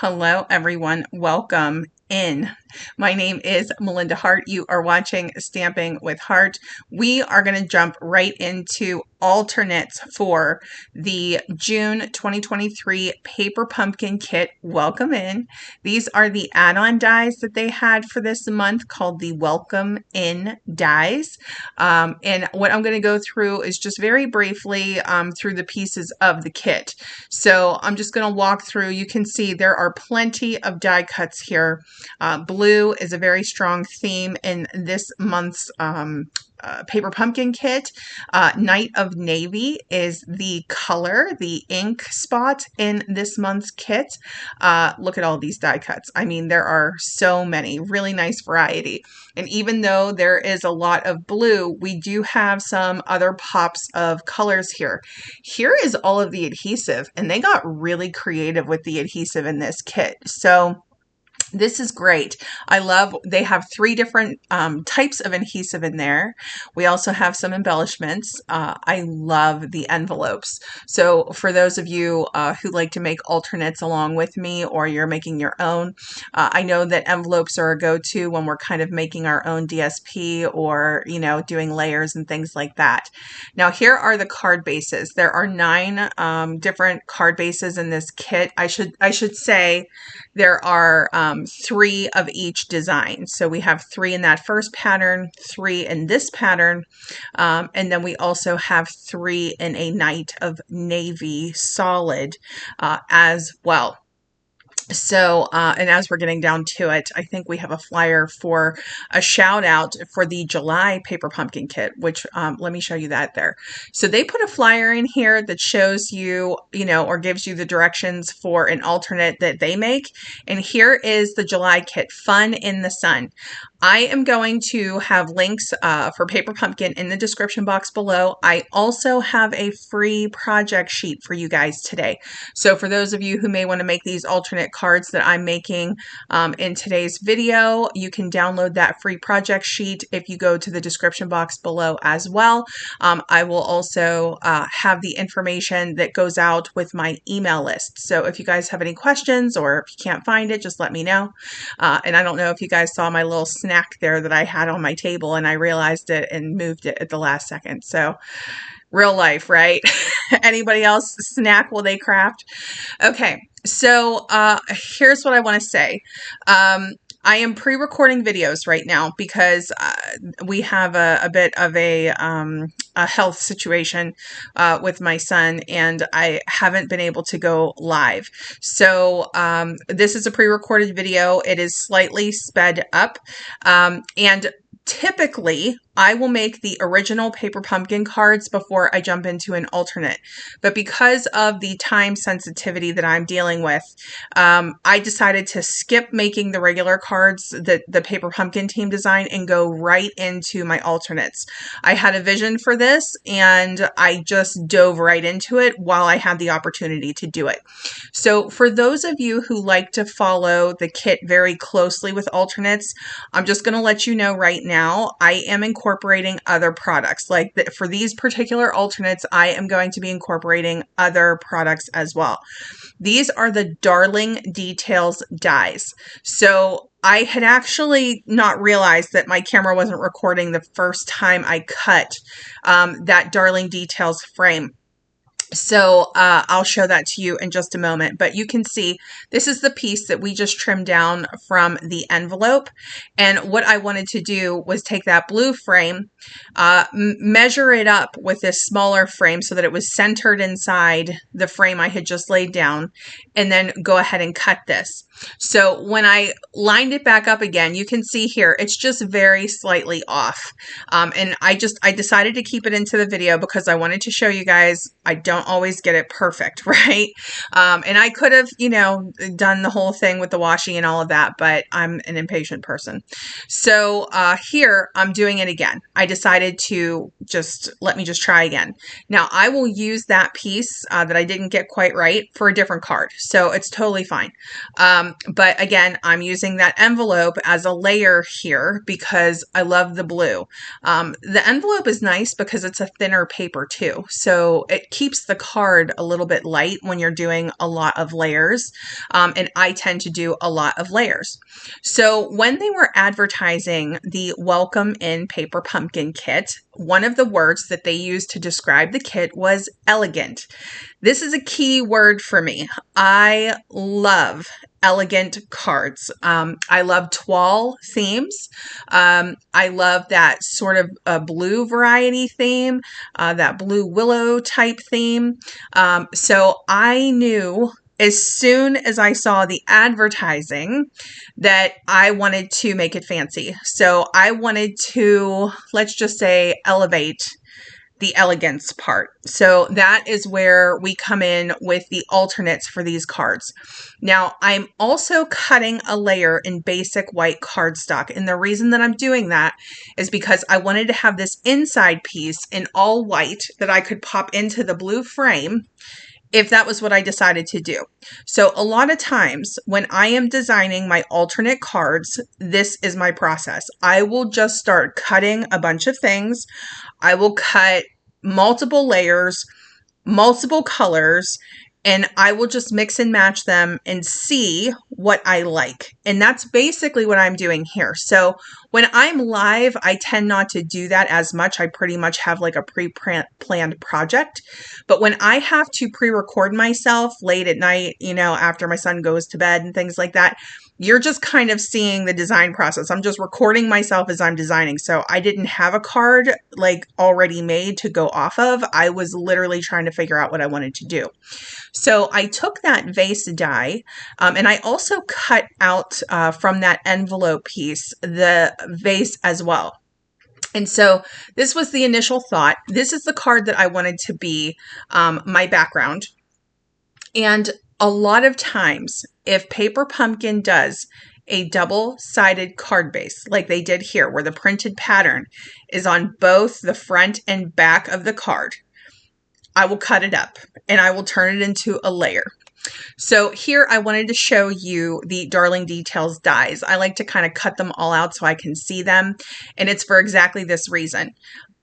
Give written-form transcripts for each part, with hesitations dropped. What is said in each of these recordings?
Hello, everyone. Welcome in. My name is Melinda Hart. You are watching Stamping with Hart. We are going to jump right into alternates for the June 2023 Paper Pumpkin Kit. Welcome in. These are the add-on dies that they had for this month called the Welcome In dies. And what I'm going to go through is just very briefly through the pieces of the kit. So I'm just going to walk through. You can see there are plenty of die cuts here. Blue is a very strong theme in this month's Paper Pumpkin Kit. Night of Navy is the color, the ink spot in this month's kit. Look at all these die cuts. I mean, there are so many, really nice variety. And even though there is a lot of blue, we do have some other pops of colors here. Here is all of the adhesive, and they got really creative with the adhesive in this kit. So this is great. I love, they have 3 different types of adhesive in there. We also have some embellishments. I love the envelopes. So for those of you who like to make alternates along with me, or you're making your own, I know that envelopes are a go-to when we're kind of making our own DSP or, you know, doing layers and things like that. Now here are the card bases. There are 9 different card bases in this kit. I should say there are 3 of each design. So we have 3 in that first pattern, 3 in this pattern, and then we also have 3 in a Night of Navy solid as well. So, and as we're getting down to it, I think we have a flyer for a shout out for the July Paper Pumpkin Kit, which let me show you that there. So they put a flyer in here that shows you, or gives you the directions for an alternate that they make. And here is the July kit, Fun in the Sun. I am going to have links for Paper Pumpkin in the description box below. I also have a free project sheet for you guys today. So for those of you who may want to make these alternate cards that I'm making in today's video, you can download that free project sheet if you go to the description box below as well. I will also have the information that goes out with my email list. So if you guys have any questions or if you can't find it, just let me know. And I don't know if you guys saw my little snack there that I had on my table, and I realized it and moved it at the last second. So real life, right? Anybody else snack while they craft? Okay, so here's what I want to say. I am pre-recording videos right now because we have a bit of a health situation with my son, and I haven't been able to go live. So this is a pre-recorded video. It is slightly sped up, and typically, I will make the original Paper Pumpkin cards before I jump into an alternate. But because of the time sensitivity that I'm dealing with, I decided to skip making the regular cards, the Paper Pumpkin team design, and go right into my alternates. I had a vision for this, and I just dove right into it while I had the opportunity to do it. So for those of you who like to follow the kit very closely with alternates, I'm just going to let you know right now, I am incorporating other products. Like for these particular alternates, I am going to be incorporating other products as well. These are the Darling Details dies. So I had actually not realized that my camera wasn't recording the first time I cut that Darling Details frame. So I'll show that to you in just a moment, but you can see this is the piece that we just trimmed down from the envelope. And what I wanted to do was take that blue frame, measure it up with this smaller frame so that it was centered inside the frame I had just laid down, and then go ahead and cut this. So when I lined it back up again, you can see here, it's just very slightly off. And I decided to keep it into the video because I wanted to show you guys, I don't always get it perfect, right? And I could have, done the whole thing with the washi and all of that, but I'm an impatient person. So here I'm doing it again. I decided to let me just try again. Now I will use that piece that I didn't get quite right for a different card. So it's totally fine. But again, I'm using that envelope as a layer here because I love the blue. The envelope is nice because it's a thinner paper too. So it keeps the card a little bit light when you're doing a lot of layers. And I tend to do a lot of layers. So when they were advertising the Welcome in Paper Pumpkin kit, one of the words that they used to describe the kit was elegant. This is a key word for me. I love elegant cards. I love toile themes. I love that sort of a blue variety theme, that blue willow type theme. So I knew as soon as I saw the advertising that I wanted to make it fancy. So I wanted to, let's just say, elevate the elegance part. So that is where we come in with the alternates for these cards. Now, I'm also cutting a layer in basic white cardstock. And the reason that I'm doing that is because I wanted to have this inside piece in all white that I could pop into the blue frame if that was what I decided to do. So a lot of times when I am designing my alternate cards, this is my process. I will just start cutting a bunch of things. I will cut multiple layers, multiple colors, and I will just mix and match them and see what I like. And that's basically what I'm doing here. So when I'm live, I tend not to do that as much. I pretty much have like a pre-planned project. But when I have to pre-record myself late at night, you know, after my son goes to bed and things like that, you're just kind of seeing the design process. I'm just recording myself as I'm designing. So I didn't have a card like already made to go off of. I was literally trying to figure out what I wanted to do. So I took that vase die and I also cut out from that envelope piece the vase as well. And so this was the initial thought. This is the card that I wanted to be my background. And a lot of times, if Paper Pumpkin does a double-sided card base, like they did here, where the printed pattern is on both the front and back of the card, I will cut it up and I will turn it into a layer. So here I wanted to show you the Darling Details dies. I like to kind of cut them all out so I can see them. And it's for exactly this reason.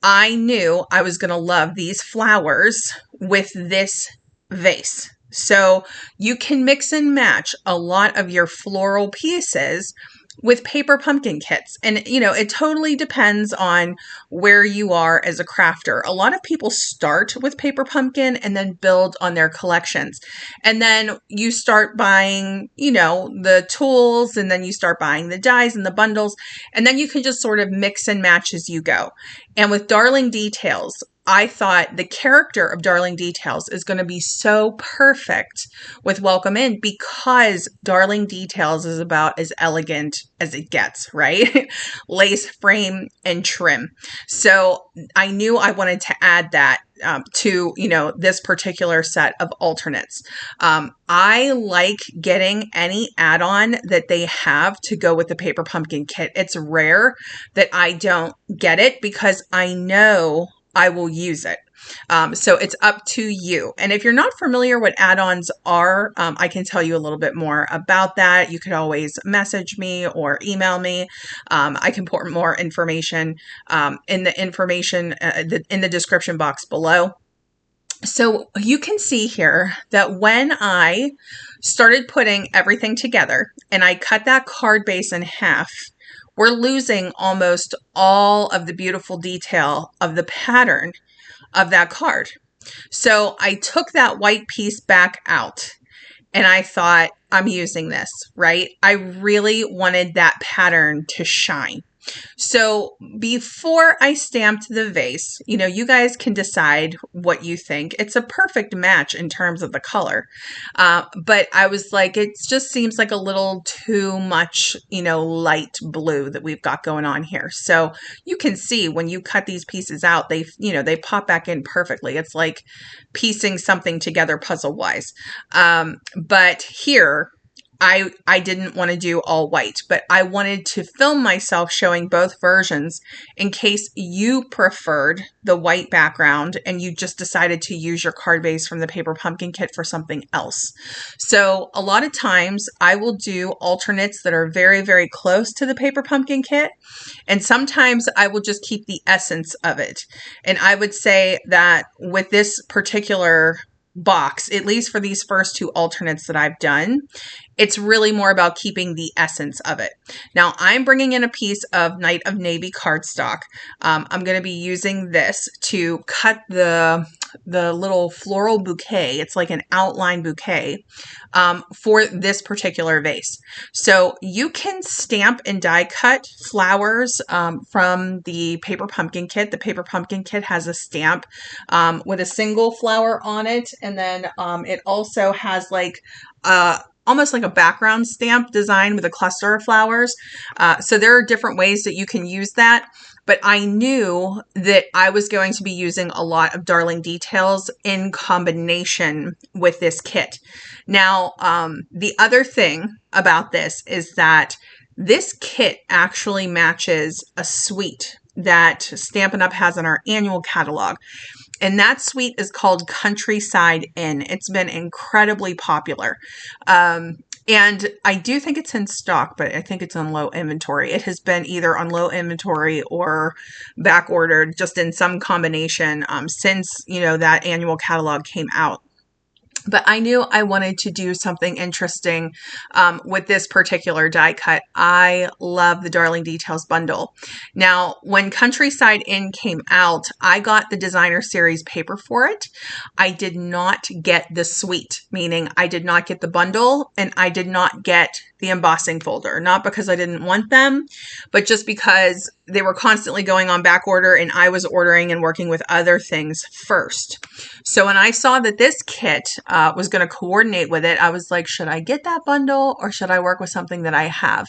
I knew I was going to love these flowers with this vase. So you can mix and match a lot of your floral pieces with Paper Pumpkin kits. And, you know, it totally depends on where you are as a crafter. A lot of people start with Paper Pumpkin and then build on their collections. And then you start buying, you know, the tools, and then you start buying the dies and the bundles, and then you can just sort of mix and match as you go. And with Darling Details, I thought the character of Darling Details is going to be so perfect with Welcome In, because Darling Details is about as elegant as it gets, right? Lace, frame, and trim. So I knew I wanted to add that to, you know, this particular set of alternates. I like getting any add-on that they have to go with the Paper Pumpkin kit. It's rare that I don't get it because I know I will use it. So it's up to you. And if you're not familiar what add-ons are, I can tell you a little bit more about that. You could always message me or email me. I can put more information in the in the description box below. So you can see here that when I started putting everything together and I cut that card base in half, we're losing almost all of the beautiful detail of the pattern of that card. So I took that white piece back out and I thought, I'm using this, right? I really wanted that pattern to shine. So before I stamped the vase, you know, you guys can decide what you think. It's a perfect match in terms of the color. But I was like, it just seems like a little too much, you know, light blue that we've got going on here. So you can see when you cut these pieces out, they, you know, they pop back in perfectly. It's like piecing something together puzzle wise. But here, I didn't want to do all white, but I wanted to film myself showing both versions in case you preferred the white background and you just decided to use your card base from the Paper Pumpkin kit for something else. So a lot of times I will do alternates that are very, very close to the Paper Pumpkin kit. And sometimes I will just keep the essence of it. And I would say that with this particular box, at least for these first two alternates that I've done, it's really more about keeping the essence of it. Now I'm bringing in a piece of Night of Navy cardstock. I'm going to be using this to cut the little floral bouquet. It's like an outline bouquet for this particular vase. So you can stamp and die cut flowers from the Paper Pumpkin kit. The Paper Pumpkin kit has a stamp with a single flower on it. And then it also has like almost like a background stamp design with a cluster of flowers. So there are different ways that you can use that. But I knew that I was going to be using a lot of Darling Details in combination with this kit. Now, the other thing about this is that this kit actually matches a suite that Stampin' Up! Has in our annual catalog. And that suite is called Countryside Inn. It's been incredibly popular. And I do think it's in stock, but I think it's on low inventory. It has been either on low inventory or back ordered, just in some combination since, that annual catalog came out. But I knew I wanted to do something interesting with this particular die cut. I love the Darling Details bundle. Now, when Countryside Inn came out, I got the designer series paper for it. I did not get the suite, meaning I did not get the bundle and I did not get the embossing folder. Not because I didn't want them, but just because they were constantly going on back order and I was ordering and working with other things first. So when I saw that this kit was going to coordinate with it, I was like, should I get that bundle or should I work with something that I have?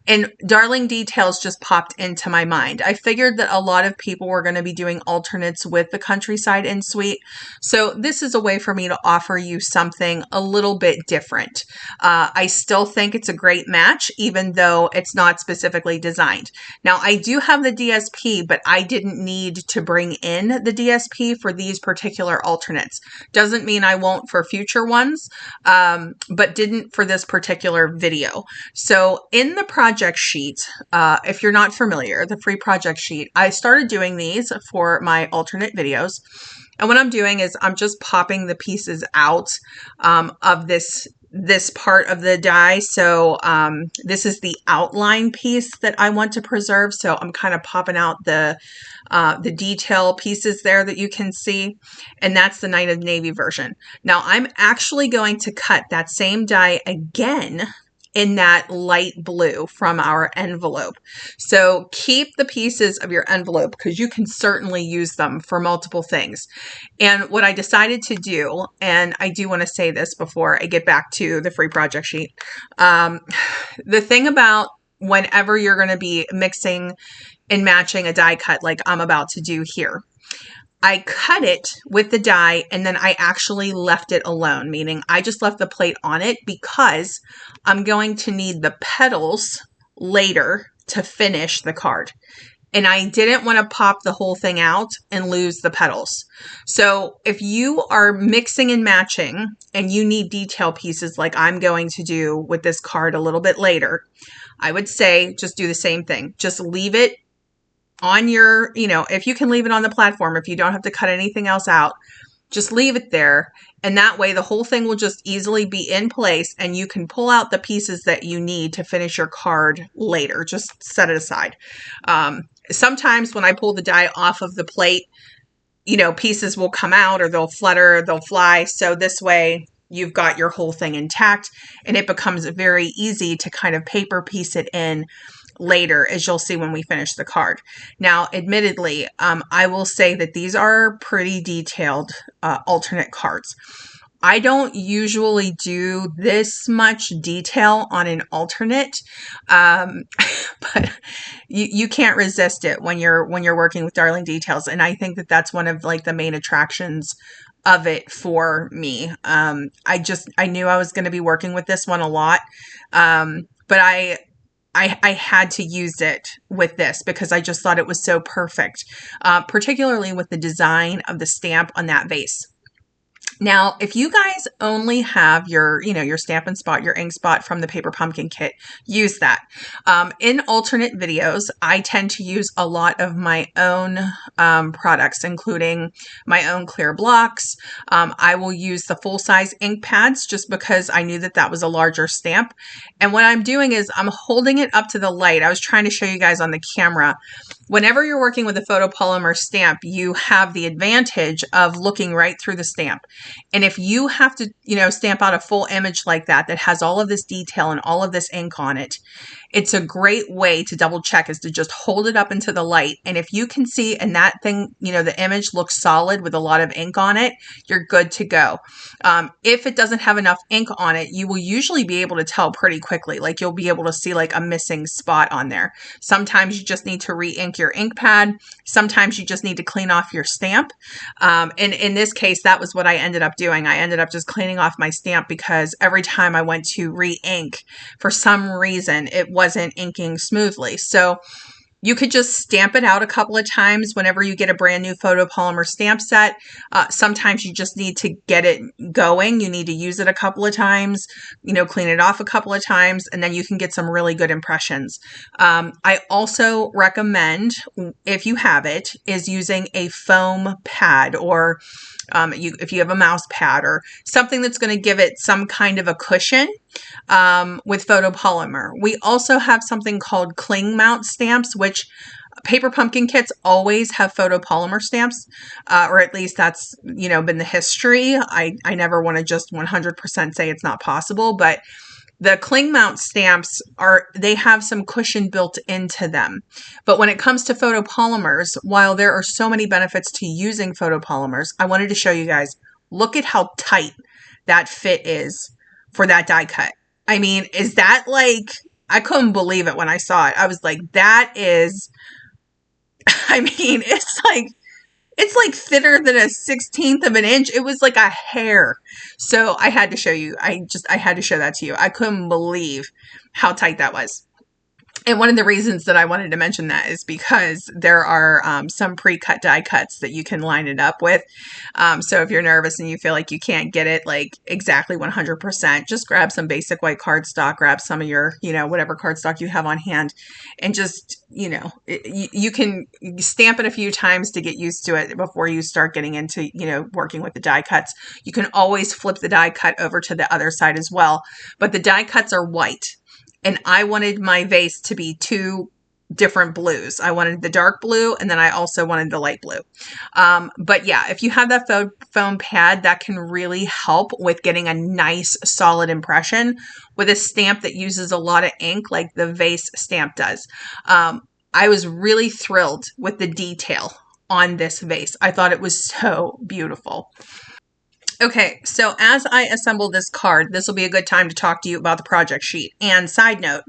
And Darling Details just popped into my mind. I figured that a lot of people were going to be doing alternates with the Countryside Inn suite. So this is a way for me to offer you something a little bit different. I still think it's a great match, even though it's not specifically designed. Now, I do have the DSP, but I didn't need to bring in the DSP for these particular alternates. Doesn't mean I won't for future ones, but didn't for this particular video. So in the project sheet, if you're not familiar, the free project sheet, I started doing these for my alternate videos. And what I'm doing is I'm just popping the pieces out of this part of the die. So this is the outline piece that I want to preserve. So I'm kind of popping out the detail pieces there that you can see. And that's the Night of Navy version. Now I'm actually going to cut that same die again in that light blue from our envelope. So keep the pieces of your envelope because you can certainly use them for multiple things. And what I decided to do, and I do want to say this before I get back to the free project sheet, the thing about whenever you're going to be mixing and matching a die cut like I'm about to do here, I cut it with the die and then I actually left it alone, meaning I just left the plate on it because I'm going to need the petals later to finish the card. And I didn't want to pop the whole thing out and lose the petals. So if you are mixing and matching and you need detail pieces like I'm going to do with this card a little bit later, I would say just do the same thing. Just leave it on your, if you can leave it on the platform, if you don't have to cut anything else out, just leave it there. And that way the whole thing will just easily be in place and you can pull out the pieces that you need to finish your card later. Just set it aside. Sometimes when I pull the die off of the plate, pieces will come out or they'll flutter, they'll fly. So this way you've got your whole thing intact and it becomes very easy to kind of paper piece it in later, as you'll see when we finish the card. Now, admittedly, I will say that these are pretty detailed alternate cards. I don't usually do this much detail on an alternate, but you can't resist it when you're working with Darling Details. And I think that that's one of like the main attractions of it for me. I knew I was going to be working with this one a lot. But I had to use it with this because I just thought it was so perfect, particularly with the design of the stamp on that vase. Now, if you guys only have your, your Stampin' Spot, your ink spot from the Paper Pumpkin kit, use that. In alternate videos, I tend to use a lot of my own products, including my own clear blocks. I will use the full-size ink pads just because I knew that that was a larger stamp. And what I'm doing is I'm holding it up to the light. I was trying to show you guys on the camera. Whenever you're working with a photopolymer stamp, you have the advantage of looking right through the stamp. And if you have to, stamp out a full image like that has all of this detail and all of this ink on it, it's a great way to double check is to just hold it up into the light. And if you can see and that thing, the image looks solid with a lot of ink on it, you're good to go. If it doesn't have enough ink on it, you will usually be able to tell pretty quickly. Like you'll be able to see like a missing spot on there. Sometimes you just need to re-ink your ink pad. Sometimes you just need to clean off your stamp. And in this case, that was what I ended up doing. I ended up just cleaning off my stamp because every time I went to re-ink, for some reason, it wasn't inking smoothly. So you could just stamp it out a couple of times whenever you get a brand new photopolymer stamp set. Sometimes you just need to get it going. You need to use it a couple of times, clean it off a couple of times, and then you can get some really good impressions. I also recommend, if you have it, is using a foam pad or if you have a mouse pad or something that's going to give it some kind of a cushion with photopolymer. We also have something called cling mount stamps, which Paper Pumpkin kits always have photopolymer stamps, or at least that's, been the history. I never want to just 100% say it's not possible, but the cling mount stamps they have some cushion built into them. But when it comes to photopolymers, while there are so many benefits to using photopolymers, I wanted to show you guys, look at how tight that fit is for that die cut. I mean, is that like, I couldn't believe it when I saw it. I was like, that is, I mean, it's like thinner than a 16th of an inch. It was like a hair. So I had to show you. I had to show that to you. I couldn't believe how tight that was. And one of the reasons that I wanted to mention that is because there are some pre-cut die cuts that you can line it up with. So if you're nervous and you feel like you can't get it like exactly 100%, just grab some basic white cardstock, grab some of your, whatever cardstock you have on hand, and just, you can stamp it a few times to get used to it before you start getting into, working with the die cuts. You can always flip the die cut over to the other side as well, but the die cuts are white. And I wanted my vase to be two different blues. I wanted the dark blue, and then I also wanted the light blue. But yeah, if you have that foam pad, that can really help with getting a nice solid impression with a stamp that uses a lot of ink like the vase stamp does. I was really thrilled with the detail on this vase. I thought it was so beautiful. Okay, so as I assemble this card, this will be a good time to talk to you about the project sheet. And side note,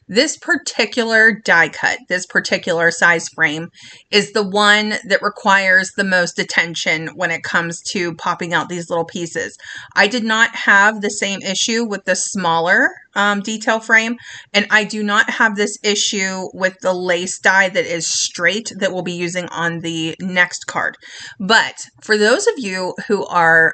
this particular die cut, this particular size frame, is the one that requires the most attention when it comes to popping out these little pieces. I did not have the same issue with the smaller detail frame, and I do not have this issue with the lace die that is straight that we'll be using on the next card. But for those of you who are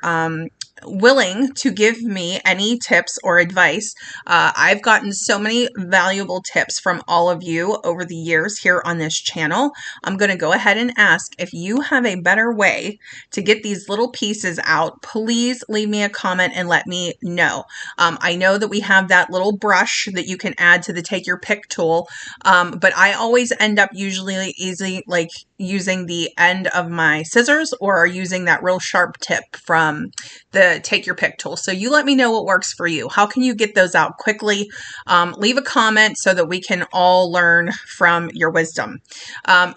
willing to give me any tips or advice, I've gotten so many valuable tips from all of you over the years here on this channel. I'm going to go ahead and ask if you have a better way to get these little pieces out. Please leave me a comment and let me know. I know that we have that little brush that you can add to the take your pick tool, but I always end up usually using the end of my scissors or using that real sharp tip from the take your pick tool. So you let me know what works for you. How can you get those out quickly? Leave a comment so that we can all learn from your wisdom.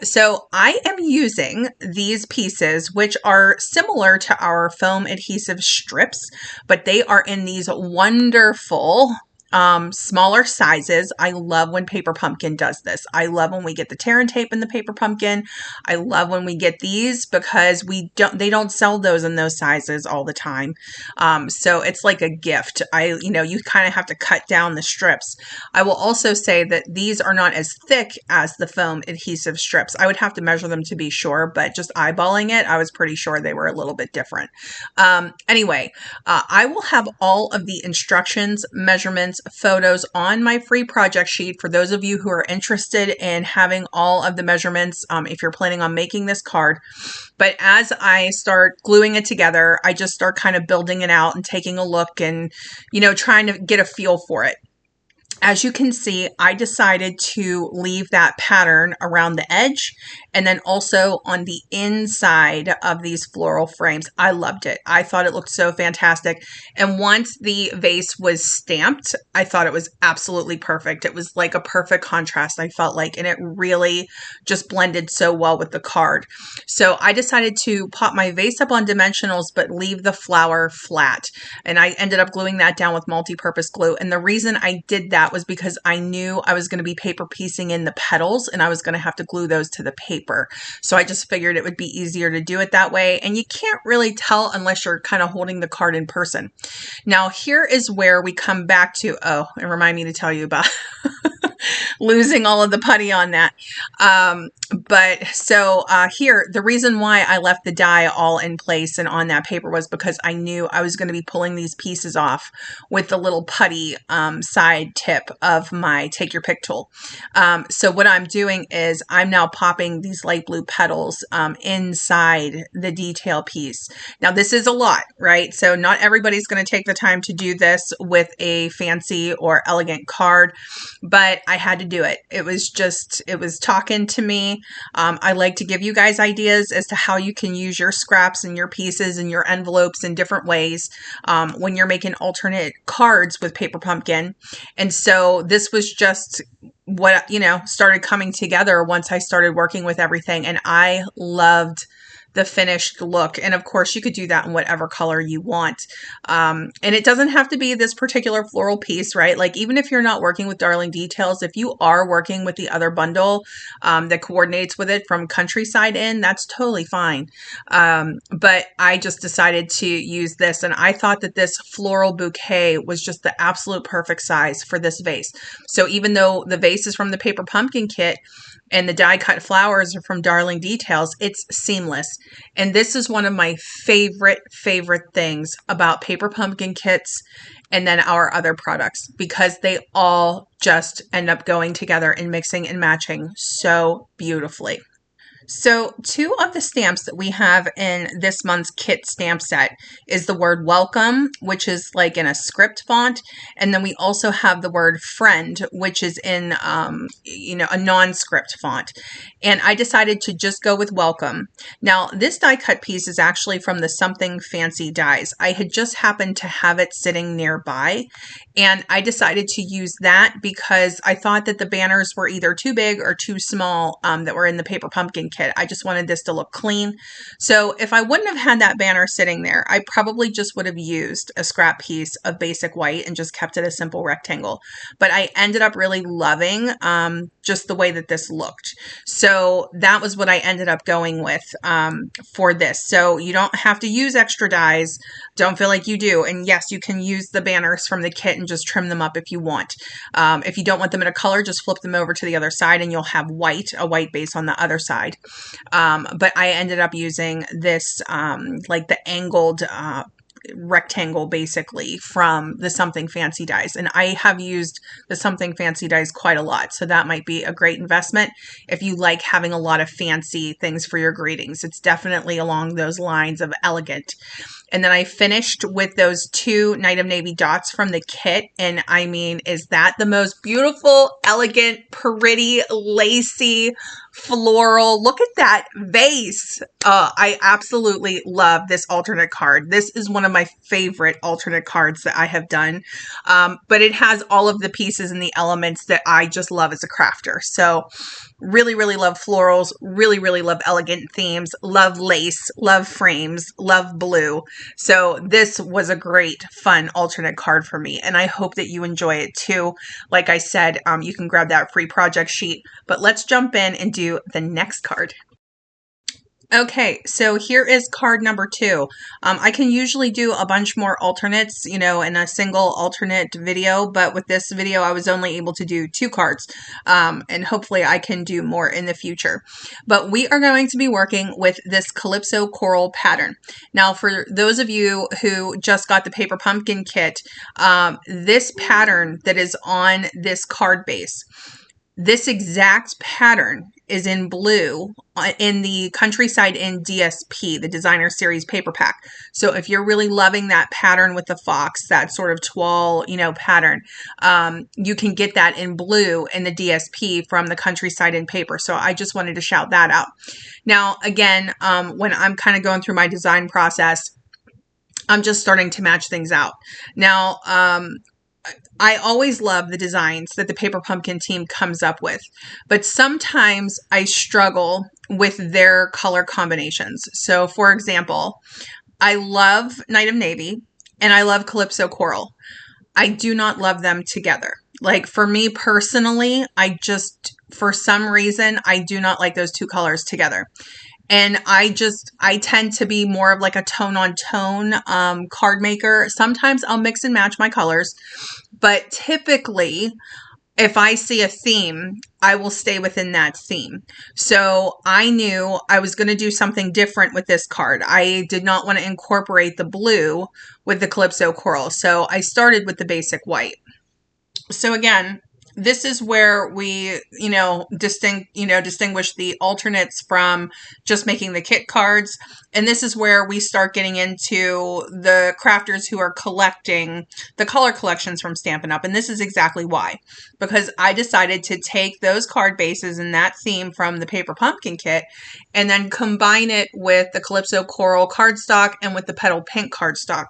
So I am using these pieces, which are similar to our foam adhesive strips, but they are in these wonderful smaller sizes. I love when Paper Pumpkin does this. I love when we get the tear and tape in the Paper Pumpkin. I love when we get these because they don't sell those in those sizes all the time. So it's like a gift. You kind of have to cut down the strips. I will also say that these are not as thick as the foam adhesive strips. I would have to measure them to be sure, but just eyeballing it, I was pretty sure they were a little bit different. Anyway, I will have all of the instructions, measurements, photos on my free project sheet for those of you who are interested in having all of the measurements if you're planning on making this card. But as I start gluing it together, I just start kind of building it out and taking a look and, trying to get a feel for it. As you can see, I decided to leave that pattern around the edge and then also on the inside of these floral frames. I loved it. I thought it looked so fantastic. And once the vase was stamped, I thought it was absolutely perfect. It was like a perfect contrast, I felt like, and it really just blended so well with the card. So I decided to pop my vase up on dimensionals, but leave the flower flat. And I ended up gluing that down with multi-purpose glue. And the reason I did that was because I knew I was going to be paper piecing in the petals and I was going to have to glue those to the paper. So I just figured it would be easier to do it that way. And you can't really tell unless you're kind of holding the card in person. Now, here is where we come back to, and remind me to tell you about losing all of the putty on that. Here, the reason why I left the die all in place and on that paper was because I knew I was going to be pulling these pieces off with the little putty side tip of my Take Your Pick tool. So what I'm doing is I'm now popping these light blue petals inside the detail piece. Now this is a lot, right? So not everybody's going to take the time to do this with a fancy or elegant card, but I had to do it. It was talking to me. I like to give you guys ideas as to how you can use your scraps and your pieces and your envelopes in different ways when you're making alternate cards with Paper Pumpkin. And so this was just what, started coming together once I started working with everything. And I loved the finished look. And of course you could do that in whatever color you want. And it doesn't have to be this particular floral piece, right? Like even if you're not working with Darling Details, if you are working with the other bundle that coordinates with it from Countryside Inn, that's totally fine. But I just decided to use this, and I thought that this floral bouquet was just the absolute perfect size for this vase. So even though the vase is from the Paper Pumpkin kit, and the die cut flowers are from Darling Details, it's seamless. And this is one of my favorite things about Paper Pumpkin kits and then our other products, because they all just end up going together and mixing and matching so beautifully. So 2 of the stamps that we have in this month's kit stamp set is the word welcome, which is like in a script font. And then we also have the word friend, which is in, a non-script font. And I decided to just go with welcome. Now, this die cut piece is actually from the Something Fancy dies. I had just happened to have it sitting nearby, and I decided to use that because I thought that the banners were either too big or too small that were in the Paper Pumpkin kit. I just wanted this to look clean. So if I wouldn't have had that banner sitting there, I probably just would have used a scrap piece of basic white and just kept it a simple rectangle. But I ended up really loving just the way that this looked. So that was what I ended up going with for this. So you don't have to use extra dies. Don't feel like you do. And yes, you can use the banners from the kit and just trim them up if you want. If you don't want them in a color, just flip them over to the other side and you'll have a white base on the other side. But I ended up using this like the angled rectangle basically from the Something Fancy dies, and I have used the Something Fancy dies quite a lot, so that might be a great investment if you like having a lot of fancy things for your greetings. It's definitely along those lines of elegant. And then I finished with those 2 Night of Navy dots from the kit. And I mean, is that the most beautiful, elegant, pretty, lacy, floral? Look at that vase. I absolutely love this alternate card. This is one of my favorite alternate cards that I have done. But it has all of the pieces and the elements that I just love as a crafter. So Really, really love florals, really love elegant themes, love lace, love frames, love blue. So this was a great, fun alternate card for me, and I hope that you enjoy it too. Like I said, you can grab that free project sheet, but let's jump in and do the next card. Okay, so here is card number 2. I can usually do a bunch more alternates, in a single alternate video, but with this video, I was only able to do 2 cards, and hopefully I can do more in the future. But we are going to be working with this Calypso Coral pattern. Now, for those of you who just got the Paper Pumpkin kit, this pattern that is on this card base, this exact pattern is in blue in the Countryside in DSP, the Designer Series paper pack. So if you're really loving that pattern with the fox, that sort of toile, pattern, you can get that in blue in the DSP from the Countryside in paper. So I just wanted to shout that out. Now, again, when I'm kind of going through my design process, I'm just starting to match things out. Now, I always love the designs that the Paper Pumpkin team comes up with, but sometimes I struggle with their color combinations. So, for example, I love Night of Navy and I love Calypso Coral. I do not love them together. Like, for me personally, for some reason, I do not like those 2 colors together. And I tend to be more of like a tone on tone card maker. Sometimes I'll mix and match my colors, but typically if I see a theme, I will stay within that theme. So I knew I was going to do something different with this card. I did not want to incorporate the blue with the Calypso Coral. So I started with the basic white. So again, this is where we, distinguish the alternates from just making the kit cards. And this is where we start getting into the crafters who are collecting the color collections from Stampin' Up. And this is exactly why. Because I decided to take those card bases and that theme from the Paper Pumpkin kit and then combine it with the Calypso Coral cardstock and with the Petal Pink cardstock.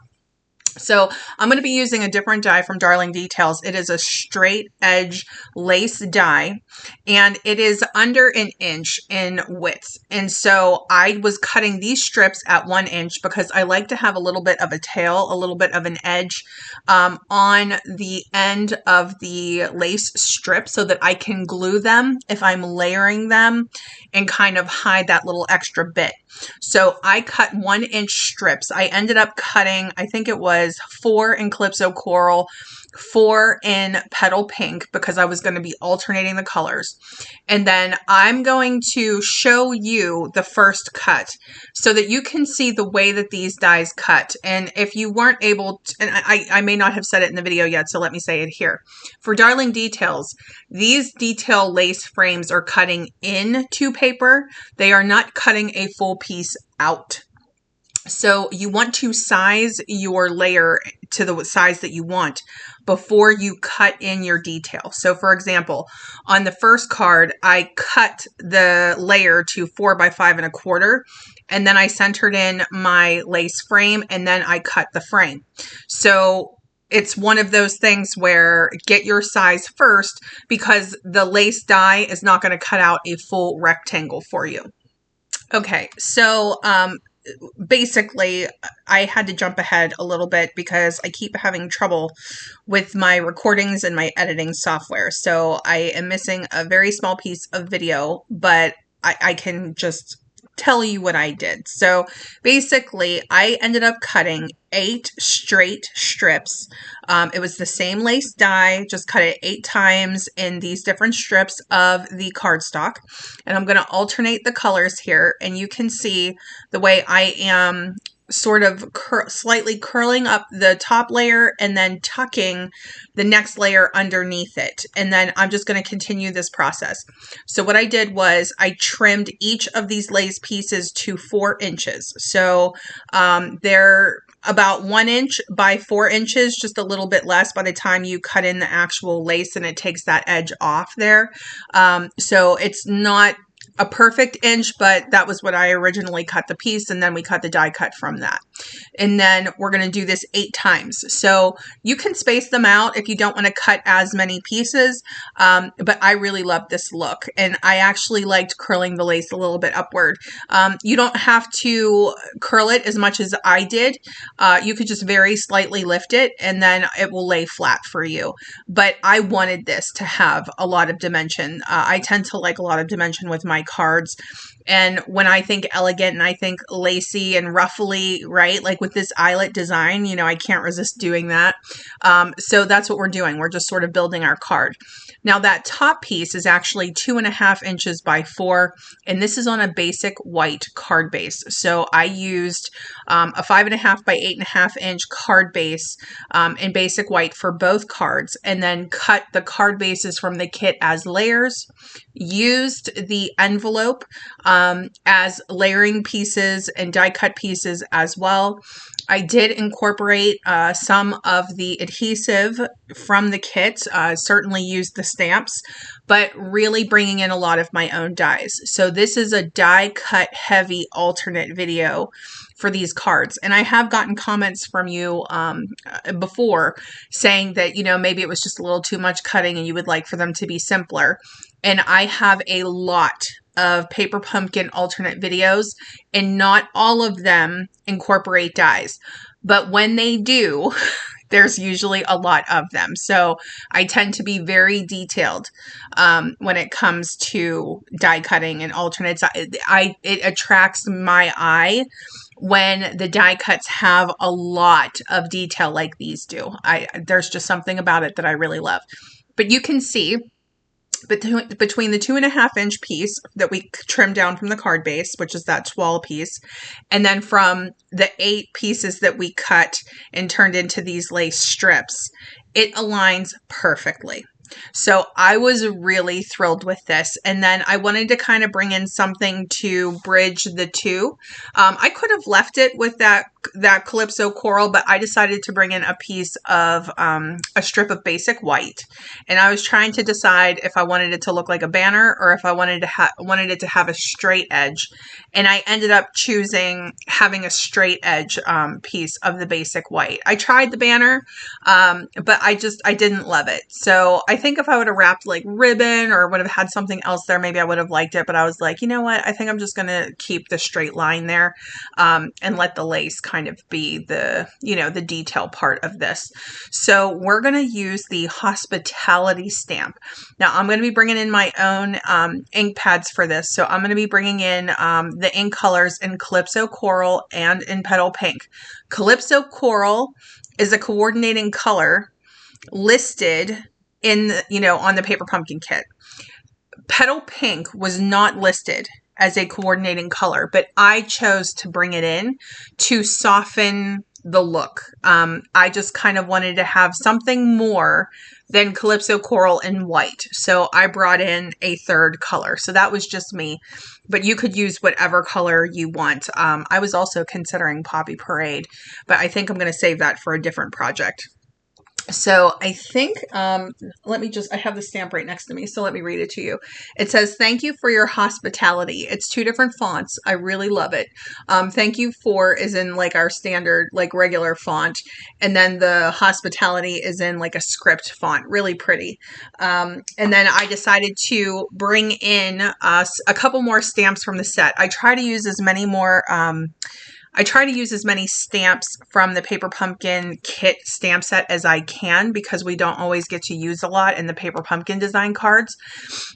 So I'm going to be using a different die from Darling Details. It is a straight edge lace die, and it is under 1 inch in width. And so I was cutting these strips at 1 inch because I like to have a little bit of a tail, a little bit of an edge on the end of the lace strip so that I can glue them if I'm layering them and kind of hide that little extra bit. So I cut 1 inch strips. I ended up cutting, I think it was 4 in Calypso Coral, 4 in Petal Pink because I was going to be alternating the colors. And then I'm going to show you the first cut so that you can see the way that these dies cut. And if you weren't able to, and I may not have said it in the video yet, so let me say it here. For Darling Details, these detail lace frames are cutting into paper. They are not cutting a full piece out. So you want to size your layer to the size that you want before you cut in your detail. So for example, on the first card, I cut the layer to 4 by 5 1/4, and then I centered in my lace frame, and then I cut the frame. So it's one of those things where get your size first because the lace die is not going to cut out a full rectangle for you. Okay, so basically, I had to jump ahead a little bit because I keep having trouble with my recordings and my editing software. So I am missing a very small piece of video, but I can just tell you what I did. So basically, I ended up cutting 8 straight strips. It was the same lace die, just cut it 8 times in these different strips of the cardstock. And I'm going to alternate the colors here, and you can see the way I am sort of slightly curling up the top layer and then tucking the next layer underneath it. And then I'm just going to continue this process. So what I did was I trimmed each of these lace pieces to 4 inches. So they're about 1 inch by 4 inches, just a little bit less by the time you cut in the actual lace and it takes that edge off there. So it's not a perfect inch, but that was what I originally cut the piece, and then we cut the die cut from that. And then we're going to do this 8 times. So you can space them out if you don't want to cut as many pieces, but I really love this look, and I actually liked curling the lace a little bit upward. You don't have to curl it as much as I did. You could just very slightly lift it, and then it will lay flat for you. But I wanted this to have a lot of dimension. I tend to like a lot of dimension with my cards. And when I think elegant and I think lacy and ruffly, right? Like with this eyelet design, you know, I can't resist doing that. So that's what we're doing. We're just sort of building our card. Now that top piece is actually 2.5 inches by 4, and this is on a basic white card base. So I used a 5.5 by 8.5 inch card base in basic white for both cards, and then cut the card bases from the kit as layers, used the envelope as layering pieces and die cut pieces as well. I did incorporate some of the adhesive from the kit, certainly used the stamps, but really bringing in a lot of my own dies. So this is a die cut heavy alternate video for these cards. And I have gotten comments from you before saying that, you know, maybe it was just a little too much cutting and you would like for them to be simpler. And I have a lot of Paper Pumpkin alternate videos, and not all of them incorporate dies. But when they do, there's usually a lot of them. So I tend to be very detailed when it comes to die cutting and alternates. It attracts my eye when the die cuts have a lot of detail like these do. There's just something about it that I really love. But you can see between the 2.5 inch piece that we trimmed down from the card base, which is that swirl piece, and then from the 8 pieces that we cut and turned into these lace strips, it aligns perfectly. So I was really thrilled with this. And then I wanted to kind of bring in something to bridge the two. I could have left it with that Calypso coral, but I decided to bring in a piece of a strip of basic white. And I was trying to decide if I wanted it to look like a banner or if I wanted it to have a straight edge. And I ended up choosing having a straight edge piece of the basic white. I tried the banner, but I didn't love it. So I think if I would have wrapped like ribbon or would have had something else there, maybe I would have liked it. But I was like, you know what? I think I'm just going to keep the straight line there and let the lace kind of be the, you know, the detail part of this. So we're going to use the hospitality stamp. Now I'm going to be bringing in my own ink pads for this. So I'm going to be bringing in the ink colors in Calypso Coral and in Petal Pink. Calypso Coral is a coordinating color listed in, you know, on the Paper Pumpkin kit. Petal Pink was not listed as a coordinating color, but I chose to bring it in to soften the look. I just kind of wanted to have something more than Calypso Coral and white. So I brought in a third color. So that was just me, but you could use whatever color you want. I was also considering Poppy Parade, but I think I'm going to save that for a different project. So I think, I have the stamp right next to me, so let me read it to you. It says, "Thank you for your hospitality." It's 2 different fonts. I really love it. Thank you for is in like our standard, like regular font. And then the hospitality is in like a script font, really pretty. And then I decided to bring in a couple more stamps from the set. I try to use as many stamps from the Paper Pumpkin kit stamp set as I can because we don't always get to use a lot in the Paper Pumpkin design cards.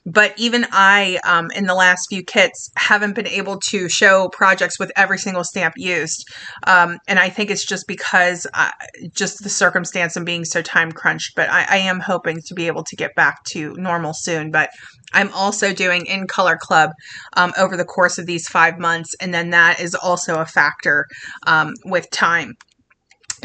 But even I, in the last few kits, haven't been able to show projects with every single stamp used. And I think it's just because just the circumstance and being so time crunched. But I am hoping to be able to get back to normal soon. But I'm also doing In Color Club over the course of these 5 months. And then that is also a factor with time.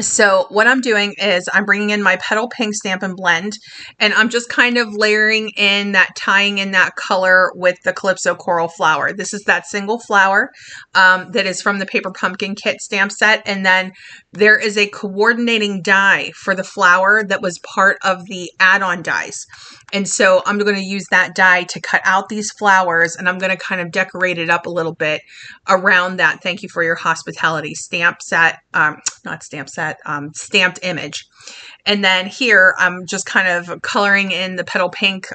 So what I'm doing is I'm bringing in my Petal Pink Stampin' Blend, and I'm just kind of layering in that, tying in that color with the Calypso Coral flower. This is that single flower that is from the Paper Pumpkin Kit stamp set. And then there is a coordinating die for the flower that was part of the add-on dies. And so I'm going to use that die to cut out these flowers, and I'm going to kind of decorate it up a little bit around that Thank You for Your Hospitality stamp set, not stamp set, stamped image. And then here I'm just kind of coloring in the Petal Pink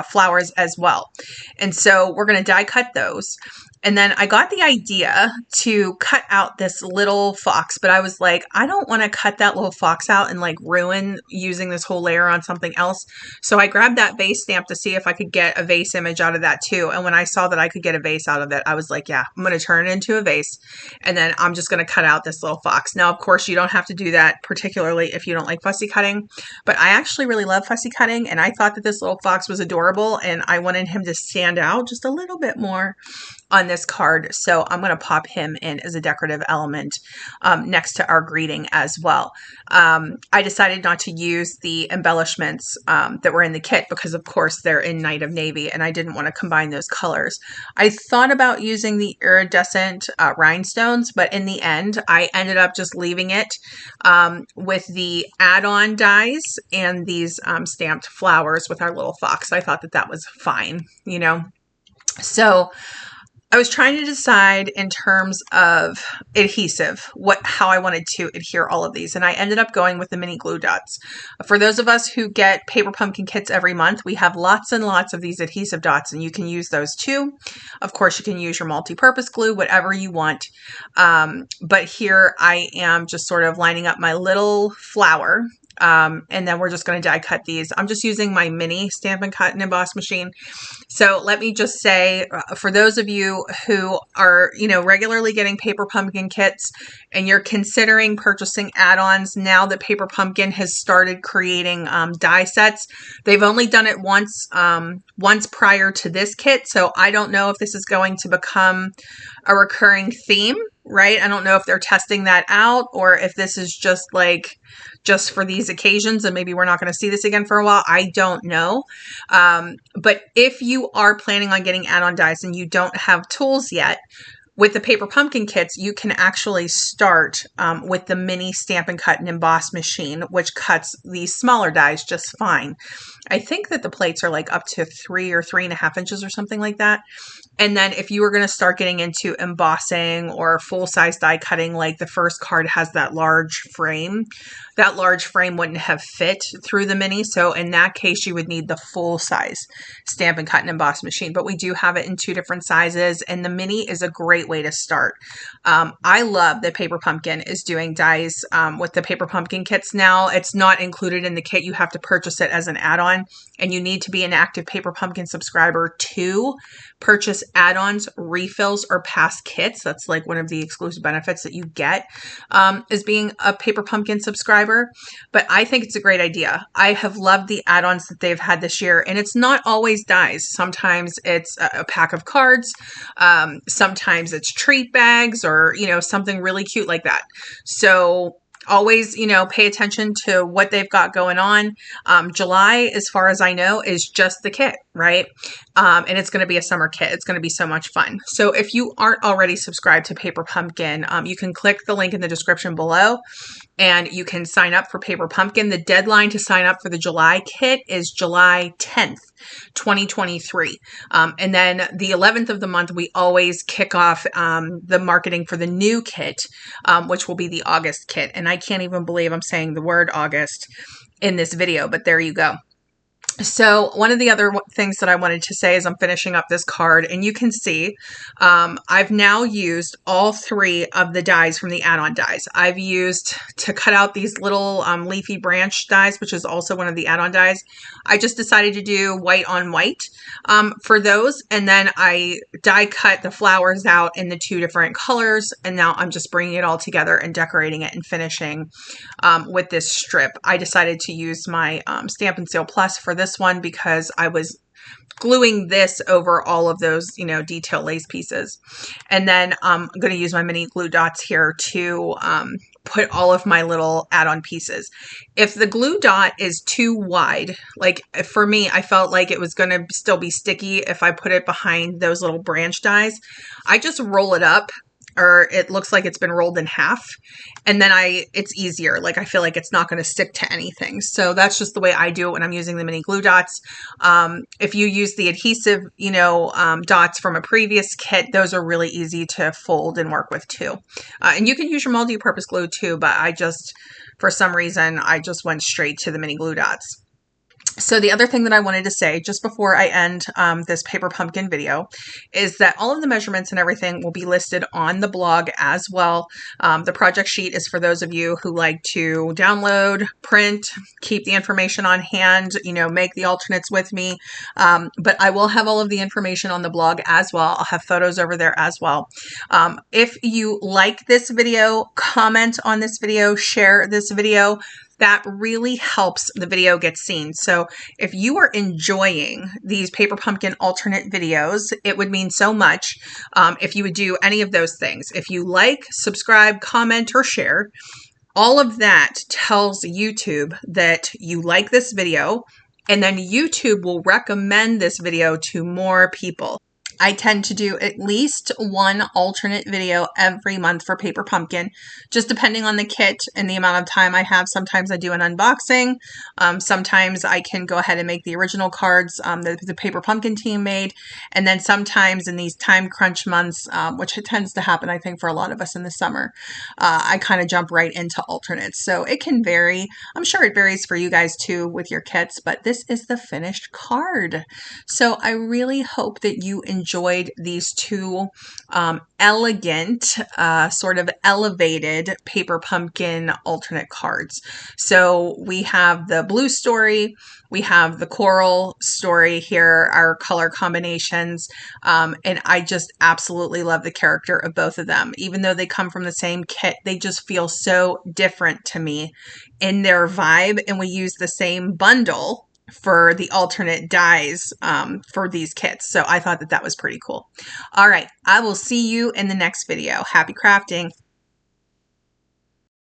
flowers as well. And so we're going to die cut those. And then I got the idea to cut out this little fox, but I was like, I don't want to cut that little fox out and like ruin using this whole layer on something else. So I grabbed that vase stamp to see if I could get a vase image out of that too. And when I saw that I could get a vase out of it, I was like, yeah, I'm going to turn it into a vase. And then I'm just going to cut out this little fox. Now, of course, you don't have to do that, particularly if you don't like fussy cutting, but I actually really love fussy cutting. And I thought that this little fox was adorable, and I wanted him to stand out just a little bit more on this card. So I'm going to pop him in as a decorative element next to our greeting as well. I decided not to use the embellishments that were in the kit because, of course, they're in Night of Navy, and I didn't want to combine those colors. I thought about using the iridescent rhinestones, but in the end, I ended up just leaving it with the add-on dies and these stamped flowers with our little fox. I thought that that was fine, you know. So I was trying to decide in terms of adhesive, how I wanted to adhere all of these. And I ended up going with the mini glue dots. For those of us who get Paper Pumpkin kits every month, we have lots and lots of these adhesive dots, and you can use those too. Of course, you can use your multi-purpose glue, whatever you want. But here I am just sort of lining up my little flower. And then we're just going to die cut these. I'm just using my mini Stampin' Cut and Emboss machine. So let me just say, for those of you who are, you know, regularly getting Paper Pumpkin kits and you're considering purchasing add-ons now that Paper Pumpkin has started creating die sets, they've only done it once prior to this kit. So I don't know if this is going to become a recurring theme, right? I don't know if they're testing that out or if this is just like just for these occasions and maybe we're not going to see this again for a while. I don't know. But if you are planning on getting add-on dies and you don't have tools yet, with the Paper Pumpkin kits, you can actually start with the mini Stampin' Cut and Emboss machine, which cuts these smaller dies just fine. I think that the plates are like up to 3 or 3.5 inches or something like that. And then if you were going to start getting into embossing or full-size die cutting, like the first card has that large frame, that large frame wouldn't have fit through the mini. So in that case, you would need the full-size Stampin' Cut and Emboss machine. But we do have it in 2 different sizes, and the mini is a great way to start. I love that Paper Pumpkin is doing dies with the Paper Pumpkin kits now. It's not included in the kit. You have to purchase it as an add-on, and you need to be an active Paper Pumpkin subscriber to purchase add-ons, refills, or past kits. That's like one of the exclusive benefits that you get is being a Paper Pumpkin subscriber. But I think it's a great idea. I have loved the add-ons that they've had this year, and it's not always dies. Sometimes it's a pack of cards. Sometimes it's treat bags or, you know, something really cute like that. So always, you know, pay attention to what they've got going on. July, as far as I know, is just the kit, right? And it's going to be a summer kit. It's going to be so much fun. So if you aren't already subscribed to Paper Pumpkin, you can click the link in the description below and you can sign up for Paper Pumpkin. The deadline to sign up for the July kit is July 10th. 2023. And then the 11th of the month, we always kick off the marketing for the new kit, which will be the August kit. And I can't even believe I'm saying the word August in this video, but there you go. So one of the other things that I wanted to say is I'm finishing up this card, and you can see I've now used all 3 of the dies from the add-on dies. I've used to cut out these little leafy branch dies, which is also one of the add-on dies. I just decided to do white on white for those, and then I die cut the flowers out in the 2 different colors, and now I'm just bringing it all together and decorating it and finishing with this strip. I decided to use my Stampin' Seal Plus for this this one because I was gluing this over all of those, detail lace pieces. And then I'm going to use my mini glue dots here to put all of my little add-on pieces. If the glue dot is too wide, like for me, I felt like it was going to still be sticky if I put it behind those little branch dies. I just roll it up, or it looks like it's been rolled in half, and then it's easier. Like I feel like it's not going to stick to anything. So that's just the way I do it when I'm using the mini glue dots. If you use the adhesive, dots from a previous kit, those are really easy to fold and work with too. And you can use your multi-purpose glue too, but for some reason, I just went straight to the mini glue dots. So the other thing that I wanted to say just before I end this paper pumpkin video is that all of the measurements and everything will be listed on the blog as well. The project sheet is for those of you who like to download, print, keep the information on hand, make the alternates with me. But I will have all of the information on the blog as well. I'll have photos over there as well. If you like this video, comment on this video, share this video. That really helps the video get seen. So if you are enjoying these paper pumpkin alternate videos, it would mean so much if you would do any of those things. If you like, subscribe, comment, or share, all of that tells YouTube that you like this video, and then YouTube will recommend this video to more people. I tend to do at least one alternate video every month for Paper Pumpkin, just depending on the kit and the amount of time I have. Sometimes I do an unboxing. Sometimes I can go ahead and make the original cards that the Paper Pumpkin team made. And then sometimes in these time crunch months, which it tends to happen, I think, for a lot of us in the summer, I kind of jump right into alternates. So it can vary. I'm sure it varies for you guys too with your kits, but this is the finished card. So I really hope that you enjoyed these two elegant, sort of elevated Paper Pumpkin alternate cards. So we have the blue story, we have the coral story here, our color combinations, and I just absolutely love the character of both of them. Even though they come from the same kit, they just feel so different to me in their vibe, and we use the same bundle for the alternate dies for these kits. So I thought that was pretty cool. All right, I will see you in the next video. Happy crafting.